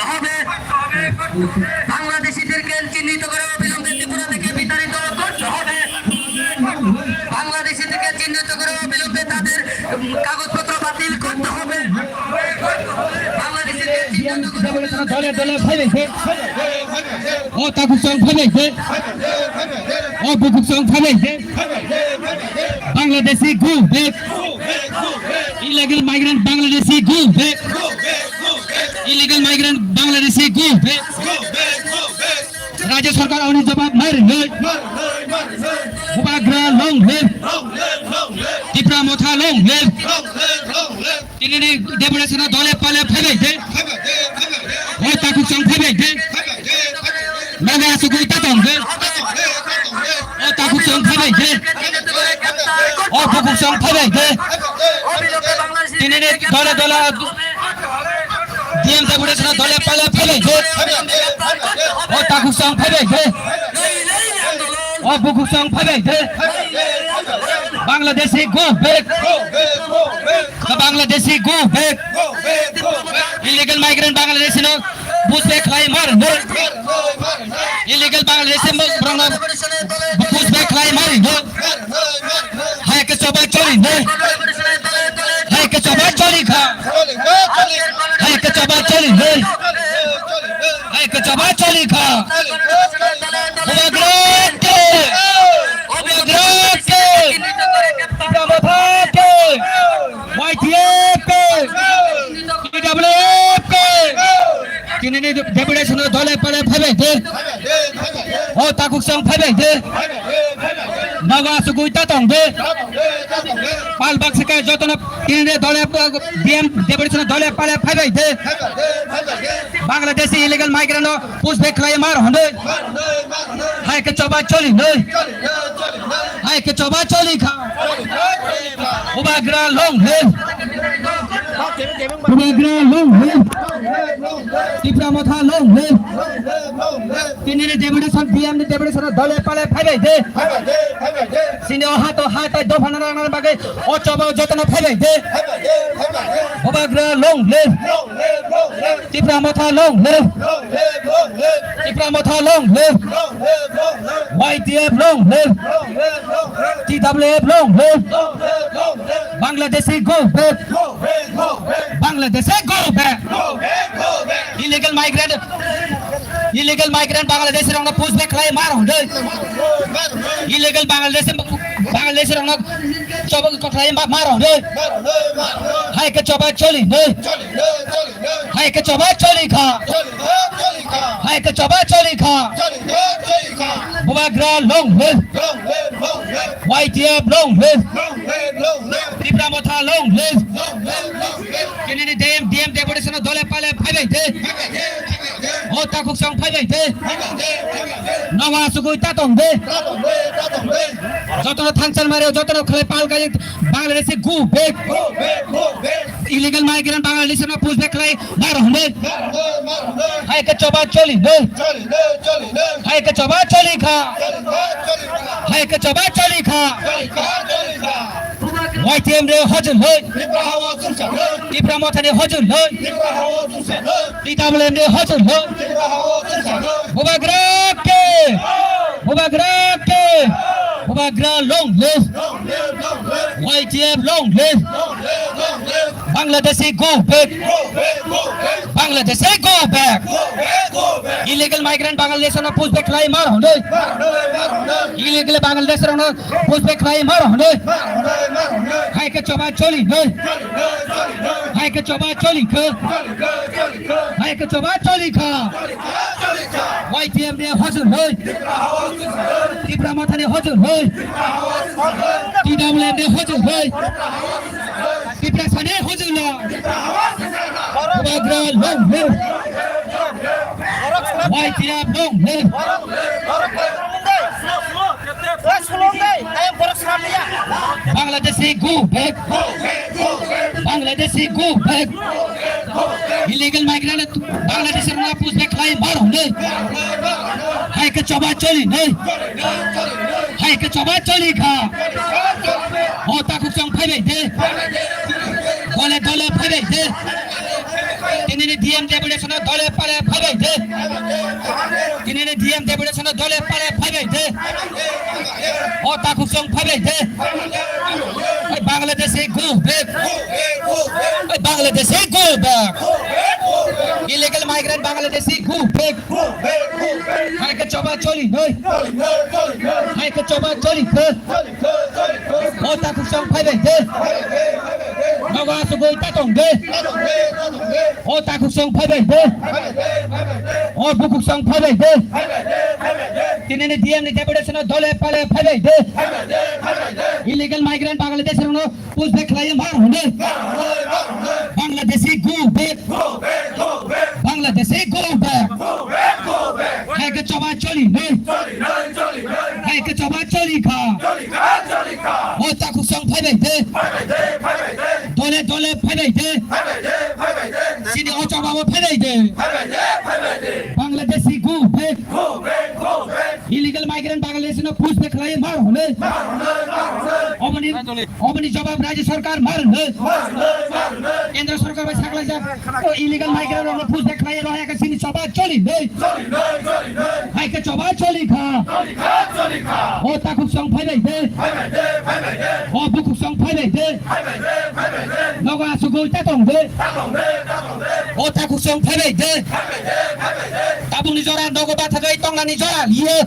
হবে। বাংলাদেশিদেরকে চিহ্নিত করে অবিলম্বে ত্রিপুরা থেকে বিতাড়িত করতে হবে। বাংলাদেশিদেরকে চিহ্নিত করে অবিলম্বে তাদের কাগজপত্র বাতিল করতে হবে। বাংলাদেশিদেরকে চিহ্নিত করে দলে দলে ফেলেছে ও তাকুর সঙ্গ ফেলেছে ও বুকুর সঙ্গ ফেলেছে বাংলাদেশি গু বেক ইলিগাল মাইগ্রেন্ট বাংলাদেশি গু বেক ইলিগাল মাইগ্রেন্ট বাংলাদেশি গু বেক राज्य सरकार आने जवाब मार ले उपग्रह लॉन्ग ले टिप्रा मोथा लॉन्ग ले तिनी डेपुटेशन दले पाले फेले दे ओ ताकु संग फेले दे नगा सुकुई तातम दे ओ ताकु संग फेले दे ओ बुकु संग फेले दे तिनी दले दले डीएम डेपुटेशन दले पाले फेले दे ओ ताकु संग फेले दे ओ बुकु संग फेले दे Bangladeshi go back Bangladeshi go back illegal migrant Bangladeshi no push back लाई मार नो इलीगल बांग्लादेशी ब्रंगा बुस बैक लाई मारी नो हाय के चोबा चोरी नो हाय के चोबा चोरी खा हाय के चोबा चोरी नो हाय के चोबा चोरी खा डेपुटेशन दले पड़े फेले दे ओ ताकुक संग फेले दे नगा सुकुई तातंग दे पाल बक्स के जतन तिने दले डीएम डेपुटेशन दले पड़े फेले दे Bangladeshi illegal migrant push back लाई मार हंदे हाय के चोबा चोली ने हाय के चोबा चोली खा उपग्रह लॉन्ग है उपग्रह लॉन्ग है टिप्रा मोथा लॉन्ग है तिनी डेपुटेशन डीएम डेपुटेशन दले पड़े फेले दे सिने हाथ दो फना बागे ओ चोबा जतन फेले दे उपग्रह लॉन्ग है टिप्रा मोथा लॉन्ग है टिप्रा मोथा लॉन्ग है YTF लॉन्ग है TWF लॉन्ग है Bangladeshi go back Bangladeshi go back illegal migrant Bangladesh रंग पुश बैक लाई मार होंगे इलीगल बांग्लादेश रंग चोबा कठलाई मार होंगे हाय के चोबा चोली ने हाय के चोबा चोली खा हाय के चोबा चोली खा उपग्रह लॉन्ग है YTF लॉन्ग है टिप्रा मोथा लॉन्ग है किने डीएम डेपुटेशन दले पाले फेले दे ओ ताकुक संग फेले दे नगा सुकुई तातंग दे जतन थांचल मारे जतन खले पाल गाय बांग्लादेशी गु बैक इलीगल माइग्रेंट बांग्लादेश में पुश बैक लाई मार हंदे हाय के चोबा चोली ने हाय के चोबा चोली खा हाय के चोबा चोली खा YTM रे हजर होय टिप्रा मोथा रे हजर होय TWM रे हजर होय उपग्रह लॉन्ग है YTF लॉन्ग है Bangladeshi go back Bangladeshi go back illegal migrant Bangladesh में पुश बैक लाई मार होंगे इलीगल बांग्लादेश में पुश बैक लाई मार होंगे हाय के चोबा चोली ने हाय के चोबा चोली खा हाय के चोबा चोली खा YTM रे हजर होय टिप्रा मोथा रे हजर होय TWM रे हजर होय टिप्रा सने हजर ला उपग्रह लॉन्ग है YTF लॉन्ग है Bangladeshi go back Bangladeshi go back illegal migrant Bangladesh में पुश बैक लाई मार होंगे हाय के चोबा चोली ने हाय के चोबा चोली खा ओ ताकुक संग फेले दे दले दले फेले दे তিনি ডিএম ডেপুটেশন দলে পালে ভাবাইতে তিনি ডিএম ডেপুটেশন দলে পালে ভাবাইতে ও তাকু সং ভাবাইতে বাংলাদেশে গো ব্যাক বাংলাদেশে গো back illegal migrant Bangladeshi go back হাইকে চবা চলি নই হাইকে চবা চলি ও তাকু সং ভাবাইতে নগা সুগই তাতং দে ও তাকু সং ভাবাইতে ও বুকু সং ভাবাইতে তিনি ডিএম ডেপুটেশন দলে পালে ভাবাইতে ইলিগাল মাইগ্রেন্ট বাংলাদেশের পুষবে খেলায় মার হলে Bangladeshi go back Bangladeshi go back হাইকে চবা চলি নই হাইকে চবা চলি খা ও তাকু সং ভাবাইতে দলে দলে ভাবাইতে সিনি ও চবা ভাবাইতে Bangladeshi go back illegal migrant বাংলাদেশের পুষবে খেলায় মার হলে অবনি জবাব রাজ্য সরকার মারলে কেন্দ্র সরকার ভাই সাকলা যা ইলিগাল মাইগ্রেন্ট আমরা পুষ দেখাই রয়া কা সিনি সবা চলি নেই হাইকে চবা চলি খা ও তাকু সং ফাইলাই দে ও বুকু সং ফাইলাই দে লগা সুগু তাতং দে ও তাকু সং ফাইলাই দে তাবুনি জরা নগবা থাকাই টংনানি জরা লিয়ে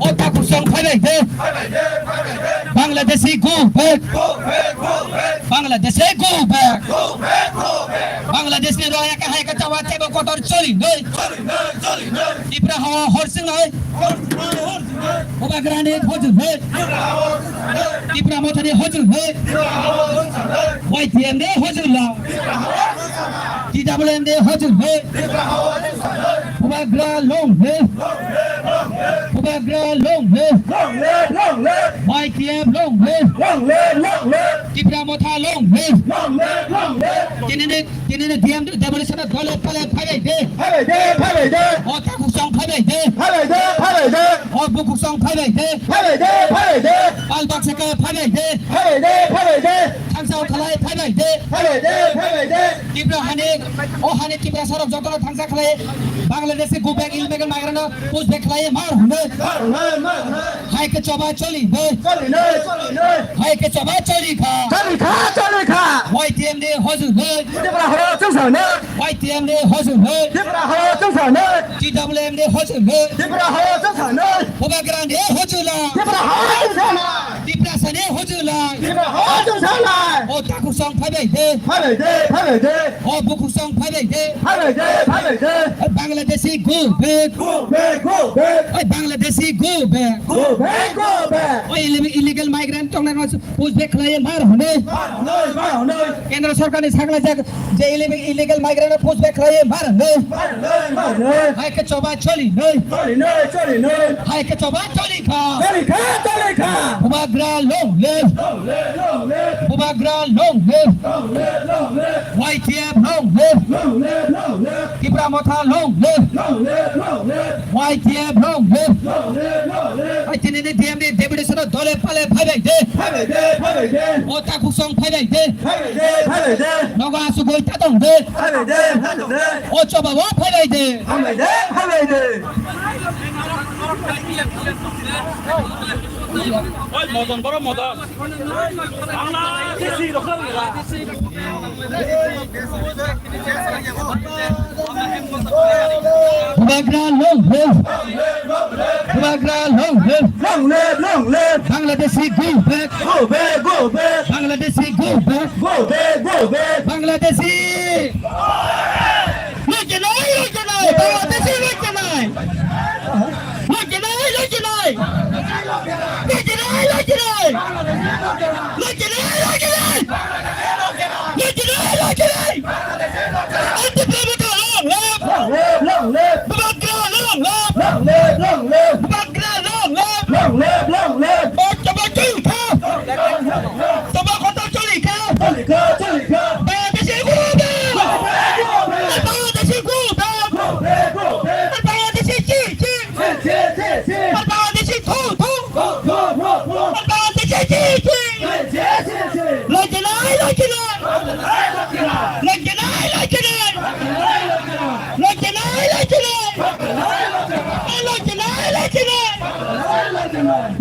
ও তাকু সং ফাইলাই দে বাংলাদেশি গো ব্যাক বাংলাদেশে গো ব্যাক বাংলাদেশে রয়া কা হাইকা চাওয়া চাইবো কতর চলি নই ত্রিপুরা হরসিং নয় ওবা গ্রানে হজুর হে ত্রিপুরা মথানি হজুর হে ওয়াইটিএম দে হজুর লা টিডব্লিউএম দে হজুর হে ওবা গ্রা লং হে ওবা গ্রা লং হে ওয়াইটিএম লং হে ত্রিপুরা মথা লং হে তিনি ডিএম ডেপুটেশন দলে পালে ভাবাইতে ও তাকু সং ভাবাইতে ও বুকু সং ভাবাইতে পাল বাক্সকে ভাবাইতে থাংসাও খালাই ভাবাইতে ত্রিপুরা হানে ও হানে ত্রিপুরা সরব যত থাংসা খালাই বাংলাদেশে গো ব্যাক ইলিগাল মাইগ্রেন্ট পুষ দেখ খালাই মার হনে হাইকে চবা চলি বে হাইকে চবা চলি খা ওয়াইটিএম দে হজুর হে ওয়াইটিএম দে হজুর হে টিডব্লিউএম দে হজুর হে ওবা গ্রান দে হজুলা ত্রিপুরা সানে হজুলা ও তাকু সং ভাবাইতে ও বুকু সং ভাবাইতে বাংলাদেশি গো ব্যাক ওই বাংলাদেশি গো ব্যাক ওই ইলিগাল মাইগ্রেন্ট টংনার পুষ দেখ খালাই মার হনে কেন্দ্র সরকারের সাকলা যে ইলিগাল মাইগ্রেন্ট পুষ দেখ খালাই মার হনে হাইকে চবা চলি নই হাইকে চবা চলি খা ওবা গ্রা লং লে ওবা গ্রা লং লে ওয়াইটিএম লং লে ত্রিপুরা মথা লং লে ওয়াইটিএম লং লে ওই তিনি ডিএম ডেপুটেশন দলে পালে ভাবাইতে ও তাকু সং ভাবাইতে নগা সুগই তাতং দে ও চবা ও ভাবাইতে ওই মদন বড় মদন বাংলাদেশি রকমরা বাগরা লং হে Bangladeshi go back Bangladeshi go back Bangladeshi লজ্জা নাই বাংলাদেশি লজ্জা নাই Like লজ্জা নাই লজ্জা নাই লজ্জা নাই লজ্জা নাই লজ্জা নাই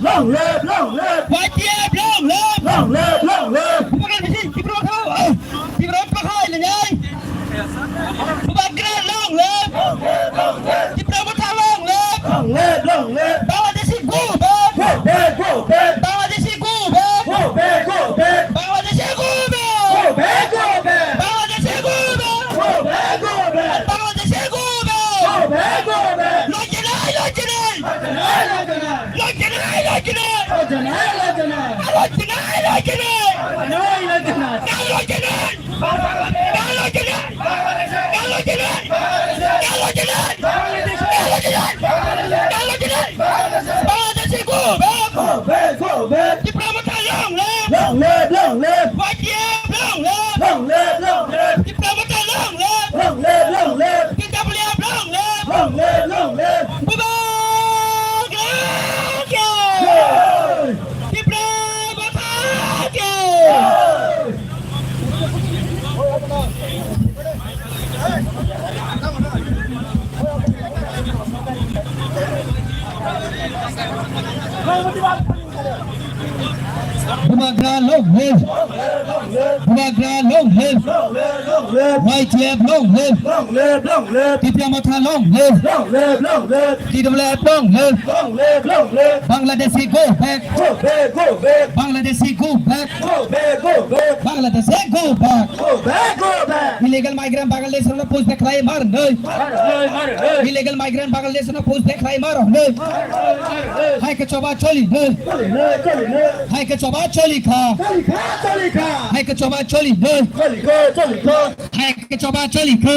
Long live, long live, YTF long live long live, long live. Bukan di sini, di berapa kali nih? Bukan long live, di berapa long live? Long live, long live. Bawa di sini gubeng, Go back, go back, bawa di sini gubeng, go back, go back, bawa di sini gubeng, go back, go back, bawa di sini gubeng, go back, go back, bawa di sini gubeng. go back, go back. Lojanai, lojanai, Lajanai, lajanai, lojanai, lojanai, lajanai, lajanai, lojanai, lojanai. lajanai, lajanai. Kalau jalan, kalau jalan, kalau jalan, kalau jalan, kalau jalan, pada siku, Go back, go back. di Pramatan long live, Long live, long live, wajib long live, long live, long live, di Pramatan long live, long live, long live, kita beliau long live, long live, long live. bubak lagi, Hey! di Pramatan lagi. Bumagra long live, Bumagra long live, Long live, long live, YTF long live, long live, long live, Diplomat long live, long live, long live, DWF long live, long live, long live. Bangladeshi go back, Go back, go back, Bangladeshi go back, go back, go back, Bangladeshi go back. go back, go back. Illegal migrant Bangladesh na post back rai mar nay. Hey, Illegal migrant Bangladesh na post back rai mar nay. Hai ke choba choli nay. Hai ke choba choli kha. Hai ke choba choli nay. Hai ke choba choli kha.